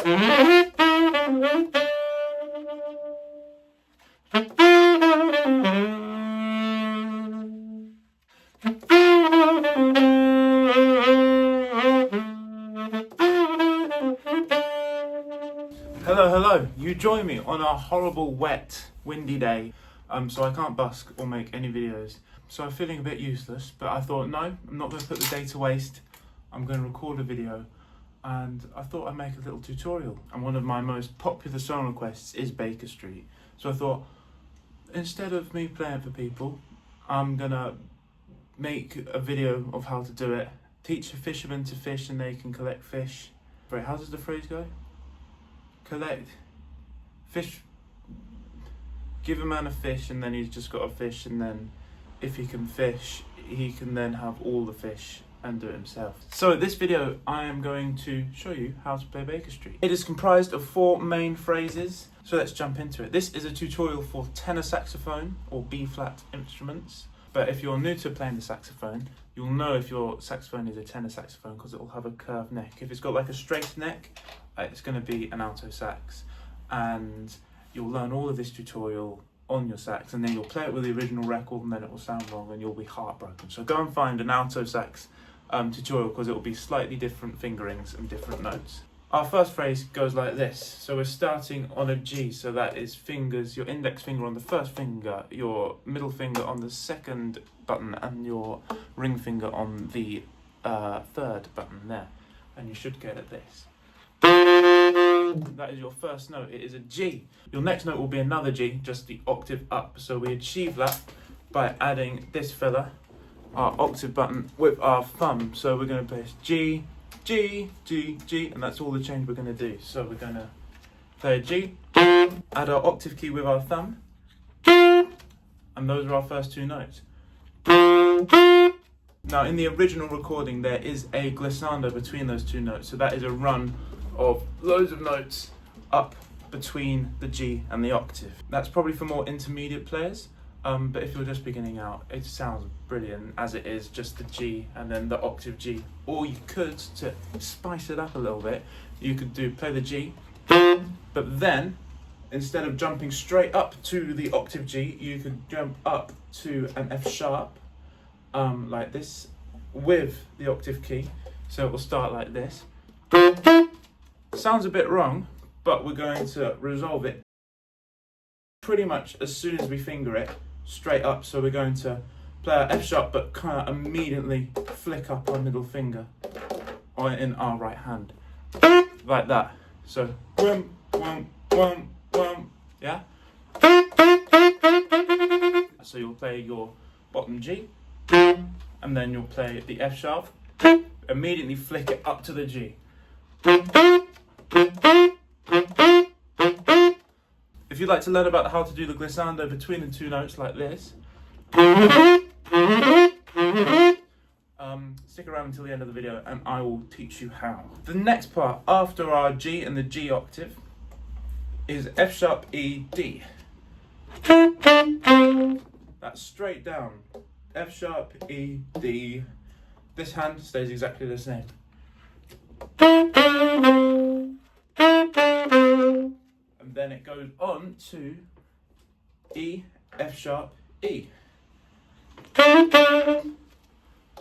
Hello, hello. You join me on a horrible, wet, windy day, so I can't busk or make any videos. So I'm feeling a bit useless, but I thought, no, I'm not going to put the day to waste. I'm going to record a video, and I thought I'd make a little tutorial. And one of my most popular song requests is Baker Street. So I thought, instead of me playing for people, I'm going to make a video of how to do it. Teach a fisherman to fish and they can collect fish. Wait, how does the phrase go? Collect fish, give a man a fish and then he's just got a fish, and then if he can fish he can then have all the fish and do it himself. So in this video I am going to show you how to play Baker Street. It is comprised of 4 main phrases, so let's jump into it. This is a tutorial for tenor saxophone or B-flat instruments, but if you're new to playing the saxophone, you'll know if your saxophone is a tenor saxophone because it will have a curved neck. If it's got like a straight neck, it's going to be an alto sax, and you'll learn all of this tutorial on your sax, and then you'll play it with the original record, and then it will sound wrong and you'll be heartbroken. So go and find an alto sax tutorial, because it will be slightly different fingerings and different notes. Our first phrase goes like this. So we're starting on a G, so that is fingers, your index finger on the first finger, your middle finger on the second button, and your ring finger on the third button there. And you should get at this. That is your first note. It is a G. Your next note will be another G, just the octave up. So we achieve that by adding this fella, our octave button, with our thumb. So we're going to play G, G, G, G, and that's all the change we're going to do. So we're going to play a G, add our octave key with our thumb, and those are our first 2 notes. Now in the original recording there is a glissando between those 2 notes, so that is a run of loads of notes up between the G and the octave. That's probably for more intermediate players, but if you're just beginning out, it sounds brilliant as it is, just the G and then the octave G. Or you could, to spice it up a little bit, you could play the G, but then instead of jumping straight up to the octave G, you could jump up to an F sharp, like this, with the octave key. So it will start like this. Sounds a bit wrong, but we're going to resolve it pretty much as soon as we finger it straight up. So we're going to play our F sharp, but kind of immediately flick up our middle finger in our right hand, like that. So boom, boom, boom, boom, yeah. So you'll play your bottom G, and then you'll play the F sharp, immediately flick it up to the G. If you'd like to learn about how to do the glissando between the 2 notes like this, stick around until the end of the video and I will teach you how. The next part after our G and the G octave is F sharp E D. That's straight down. F sharp E D. This hand stays exactly the same. And then it goes on to E, F sharp, E.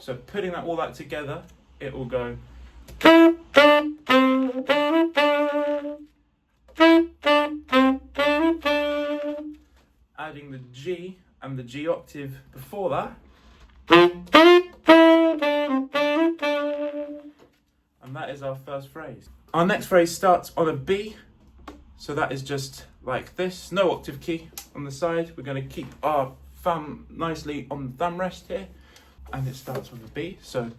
So putting all that together, it will go. Adding the G and the G octave before that. And that is our first phrase. Our next phrase starts on a B, so that is just like this, no octave key on the side. We're going to keep our thumb nicely on the thumb rest here, and it starts with a B, so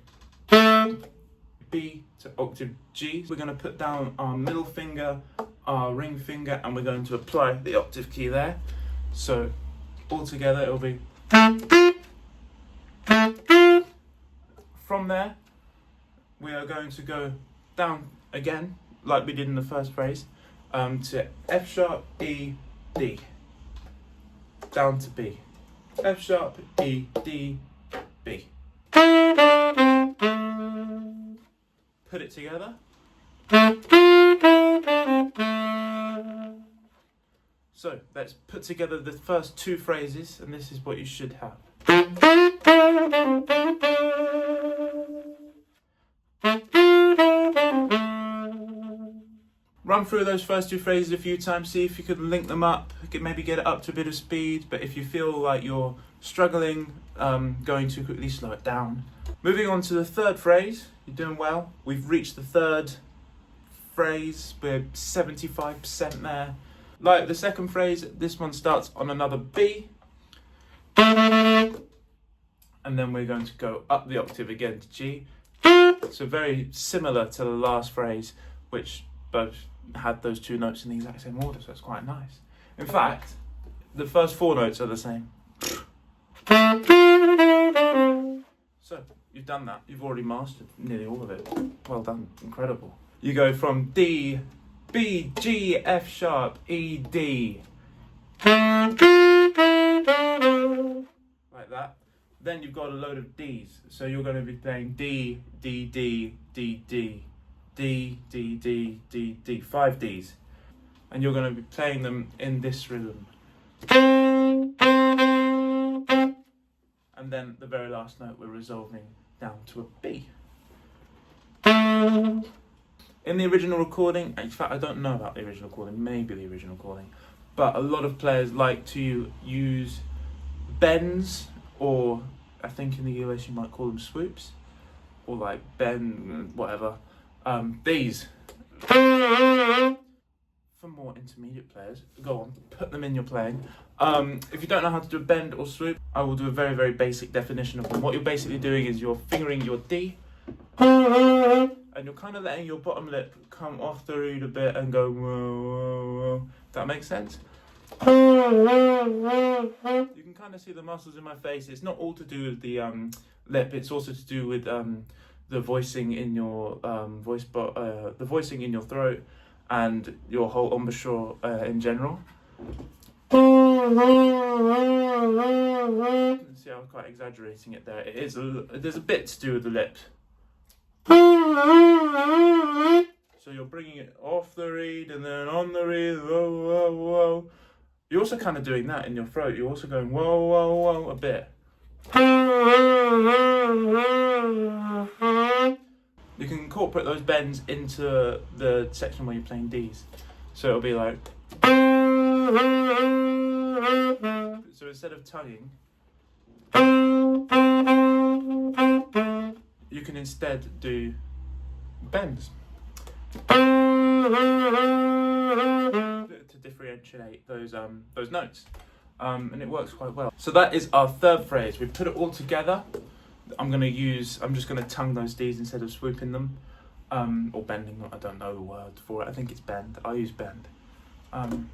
B to octave G. We're going to put down our middle finger, our ring finger, and we're going to apply the octave key there. So all together it'll be. From there, we are going to go down again, like we did in the first phrase, to F sharp, E, D, down to B. F sharp, E, D, B. Put it together. So let's put together the first two phrases, and this is what you should have. Run through those first two phrases a few times, see if you could link them up, maybe get it up to a bit of speed, but if you feel like you're struggling, going too quickly, slow it down. Moving on to the third phrase, you're doing well. We've reached the third phrase, we're 75% there. Like the second phrase, this one starts on another B, and then we're going to go up the octave again to G. So very similar to the last phrase, which both had those two notes in the exact same order, so it's quite nice. In fact, the first four notes are the same. So, you've done that. You've already mastered nearly all of it. Well done. Incredible. You go from D, B, G, F sharp, E, D. Like that. Then you've got a load of Ds. So you're going to be playing D, D, D, D, D. D, D, D, D, D, 5 Ds. And you're going to be playing them in this rhythm. And then the very last note we're resolving down to a B. In the original recording, in fact I don't know about the original recording, maybe the original recording, but a lot of players like to use bends, or I think in the US you might call them swoops, or like bend, whatever. These, for more intermediate players, go on, put them in your playing. If you don't know how to do a bend or swoop, I will do a very, very basic definition of them. What you're basically doing is you're fingering your D, and you're kind of letting your bottom lip come off the reed a bit and go whoa, whoa, whoa. That makes sense? You can kind of see the muscles in my face. It's not all to do with the lip, it's also to do with the voicing in your the voicing in your throat and your whole embouchure in general. See, I was quite exaggerating it there. There's a bit to do with the lips. So you're bringing it off the reed and then on the reed, whoa, whoa, whoa. You're also kind of doing that in your throat. You're also going whoa, whoa, whoa a bit. You can incorporate those bends into the section where you're playing Ds. So it'll be like... So instead of tonguing, you can instead do bends to differentiate those notes, and it works quite well. So that is our third phrase. We put it all together. I'm just going to tongue those Ds instead of swooping them, or bending them. I don't know the word for it. I think it's bend. I use bend. I'm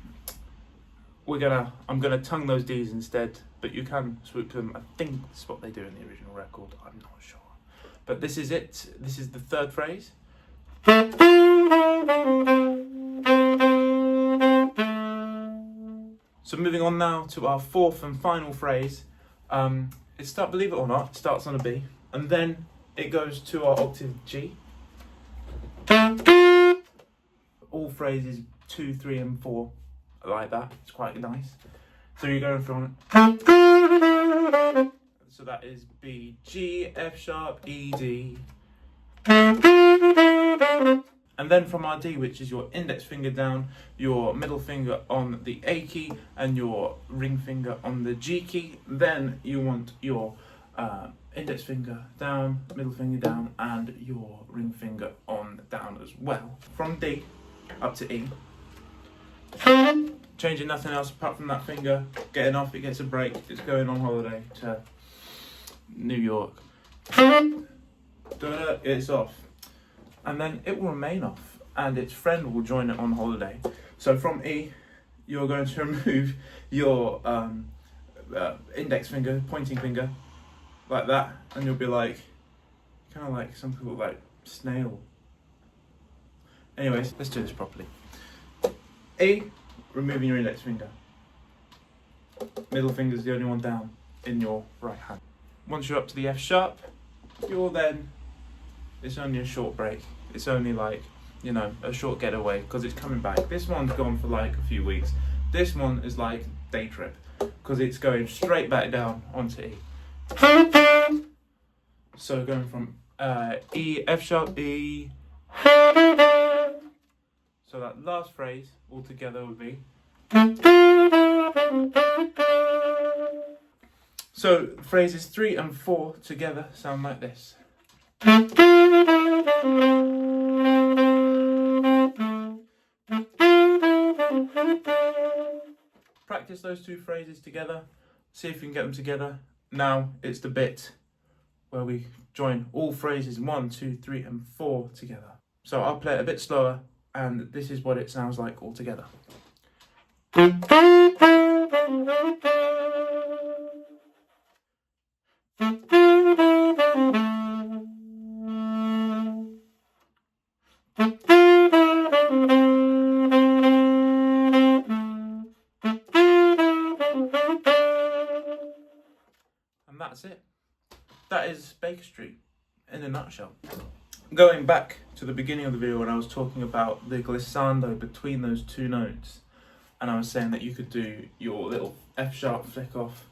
gonna tongue those Ds instead, but you can swoop them. I think that's what they do in the original record. I'm not sure. But this is it. This is the third phrase. So moving on now to our fourth and final phrase. Believe it or not, it starts on a B, and then it goes to our octave G. All phrases 2, 3, and 4 are like that. It's quite nice. So you're going from... So that is B, G, F sharp, E, D. And then from our D, which is your index finger down, your middle finger on the A key, and your ring finger on the G key, then you want your index finger down, middle finger down, and your ring finger on down as well. From D up to E. Changing nothing else apart from that finger, getting off, it gets a break, it's going on holiday to New York. It's off. And then it will remain off, and its friend will join it on holiday. So from E, you're going to remove your index finger, pointing finger, like that, and you'll be like, kind of like some people like snail. Anyways, let's do this properly. E, removing your index finger. Middle finger's the only one down in your right hand. Once you're up to the F sharp, it's only a short break. It's only like, a short getaway, because it's coming back. This one's gone for like a few weeks, This one is like day trip because it's going straight back down onto E. So going from E, F sharp, E. So that last phrase altogether would be. So phrases 3 and 4 together sound like this. Practice those two phrases together, see if you can get them together. Now it's the bit where we join all phrases 1, 2, 3 and 4 together. So I'll play it a bit slower and this is what it sounds like all together. And that's it. That is Baker Street in a nutshell. Going back to the beginning of the video when I was talking about the glissando between those two notes, and I was saying that you could do your little F sharp flick off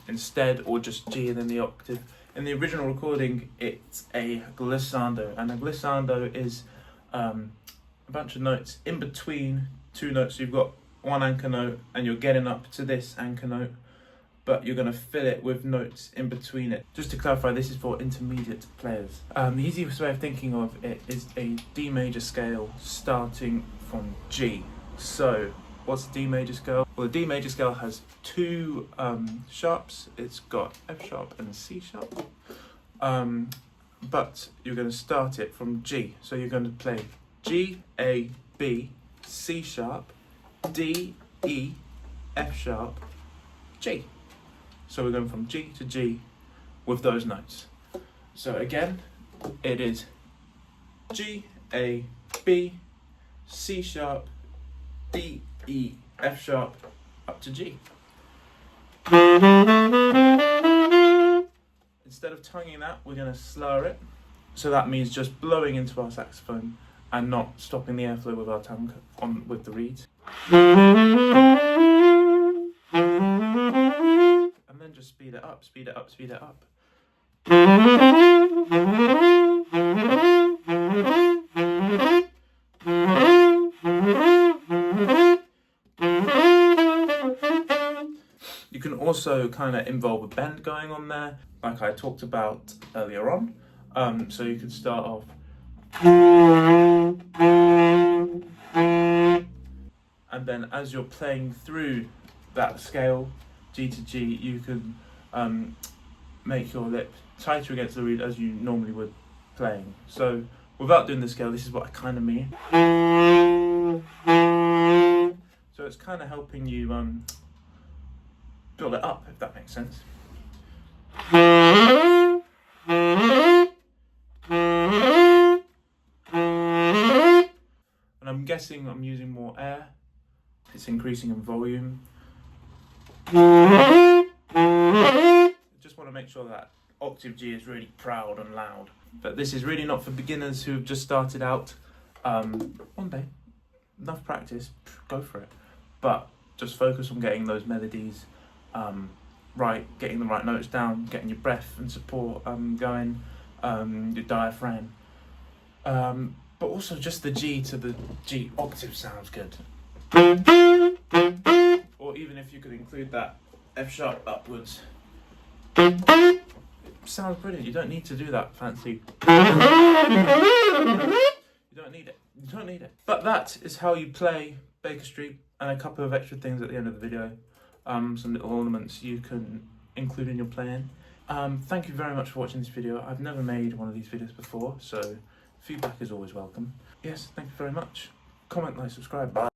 instead, or just G and then the octave. In the original recording, it's a glissando, and a glissando is a bunch of notes in between two notes. So you've got one anchor note and you're getting up to this anchor note, but you're going to fill it with notes in between it. Just to clarify, this is for intermediate players. The easiest way of thinking of it is a D major scale starting from G. So what's the D major scale? Well, the D major scale has two sharps. It's got F sharp and C sharp. But you're going to start it from G. So you're going to play G, A, B, C sharp, D, E, F sharp, G. So we're going from G to G with those notes. So again, it is G, A, B, C sharp, D, E, F sharp, up to G. Instead of tonguing that, we're going to slur it. So that means just blowing into our saxophone and not stopping the airflow with our tongue on with the reeds. And then just speed it up, speed it up, speed it up. You can also kind of involve a bend going on there, like I talked about earlier on. So you could start off. And then as you're playing through that scale, G to G, you can make your lip tighter against the reed as you normally would playing. So without doing the scale, this is what I kind of mean. So it's kind of helping you build it up, if that makes sense. And I'm guessing I'm using more air. It's increasing in volume. Just want to make sure that octave G is really proud and loud. But this is really not for beginners who've just started out. One day, enough practice, go for it. But just focus on getting those melodies right, getting the right notes down, getting your breath and support going, your diaphragm. But also just the G to the G octave sounds good. Or even if you could include that F sharp upwards. It sounds brilliant. You don't need to do that fancy. You don't need it. You don't need it. But that is how you play Baker Street, and a couple of extra things at the end of the video. Some little ornaments you can include in your playing. Thank you very much for watching this video. I've never made one of these videos before, so feedback is always welcome. Yes, thank you very much. Comment, like, subscribe. Bye.